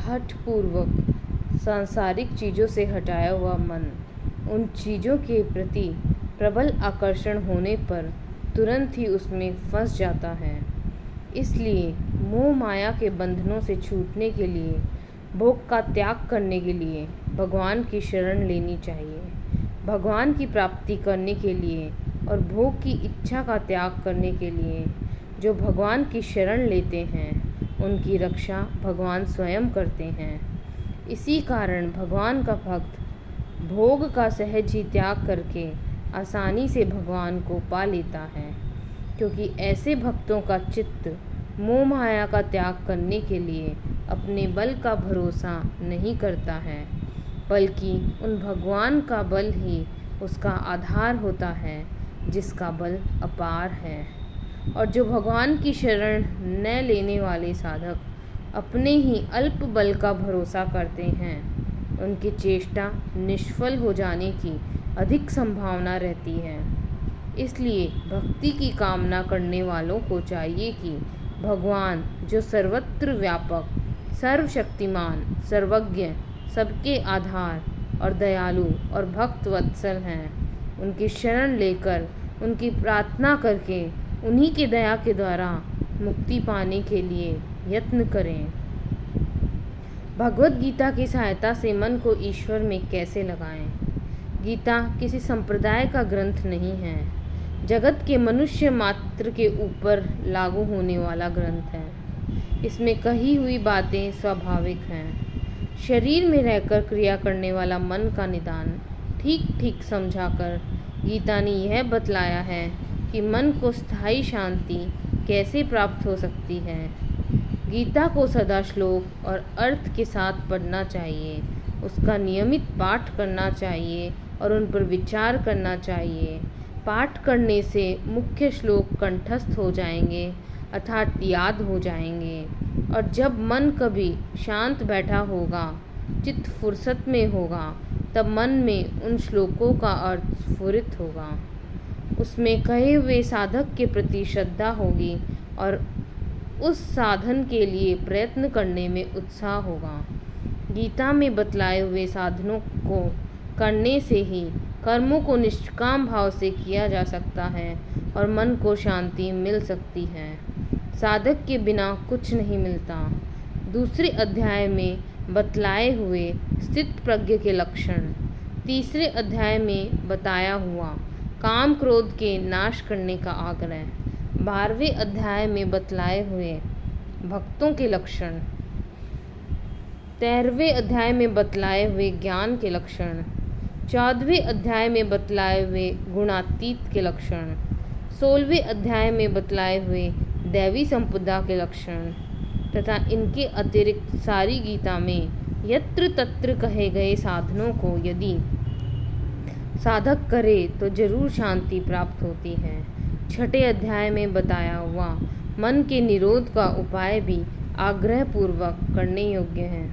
हठपूर्वक सांसारिक चीज़ों से हटाया हुआ मन उन चीज़ों के प्रति प्रबल आकर्षण होने पर तुरंत ही उसमें फंस जाता है। इसलिए मोह माया के बंधनों से छूटने के लिए, भोग का त्याग करने के लिए भगवान की शरण लेनी चाहिए। भगवान की प्राप्ति करने के लिए और भोग की इच्छा का त्याग करने के लिए जो भगवान की शरण लेते हैं उनकी रक्षा भगवान स्वयं करते हैं। इसी कारण भगवान का भक्त भोग का सहज ही त्याग करके आसानी से भगवान को पा लेता है, क्योंकि ऐसे भक्तों का चित्त मोह माया का त्याग करने के लिए अपने बल का भरोसा नहीं करता है, बल्कि उन भगवान का बल ही उसका आधार होता है जिसका बल अपार है। और जो भगवान की शरण न लेने वाले साधक अपने ही अल्प बल का भरोसा करते हैं, उनकी चेष्टा निष्फल हो जाने की अधिक संभावना रहती है। इसलिए भक्ति की कामना करने वालों को चाहिए कि भगवान जो सर्वत्र व्यापक, सर्वशक्तिमान, सर्वज्ञ, सबके आधार और दयालु और भक्त वत्सल हैं, उनकी शरण लेकर उनकी प्रार्थना करके उन्हीं के दया के द्वारा मुक्ति पाने के लिए यत्न करें। भगवत गीता की सहायता से मन को ईश्वर में कैसे लगाएं? गीता किसी संप्रदाय का ग्रंथ नहीं है, जगत के मनुष्य मात्र के ऊपर लागू होने वाला ग्रंथ है। इसमें कही हुई बातें स्वाभाविक हैं। शरीर में रहकर क्रिया करने वाला मन का निदान ठीक ठीक समझाकर गीता ने यह बतलाया है कि मन को स्थायी शांति कैसे प्राप्त हो सकती है। गीता को सदा श्लोक और अर्थ के साथ पढ़ना चाहिए, उसका नियमित पाठ करना चाहिए और उन पर विचार करना चाहिए। पाठ करने से मुख्य श्लोक कंठस्थ हो जाएंगे अर्थात याद हो जाएंगे, और जब मन कभी शांत बैठा होगा, चित्त फुर्सत में होगा, तब मन में उन श्लोकों का अर्थ स्फुरित होगा। उसमें कहे हुए साधक के प्रति श्रद्धा होगी और उस साधन के लिए प्रयत्न करने में उत्साह होगा। गीता में बतलाए हुए साधनों को करने से ही कर्मों को निष्काम भाव से किया जा सकता है और मन को शांति मिल सकती है। साधक के बिना कुछ नहीं मिलता। दूसरे अध्याय में बतलाए हुए स्थित प्रज्ञ के लक्षण, तीसरे अध्याय में बताया हुआ काम क्रोध के नाश करने का आग्रह, 12वें अध्याय में बतलाए हुए भक्तों के लक्षण, 13वें अध्याय में बतलाए हुए ज्ञान के लक्षण, 14वें अध्याय में बतलाए हुए गुणातीत के लक्षण, 16वें अध्याय में बतलाए हुए दैवी संपदा के लक्षण तथा इनके अतिरिक्त सारी गीता में यत्र तत्र कहे गए साधनों को यदि साधक करे तो जरूर शांति प्राप्त होती है। 6ठे अध्याय में बताया हुआ मन के निरोध का उपाय भी आग्रहपूर्वक करने योग्य है।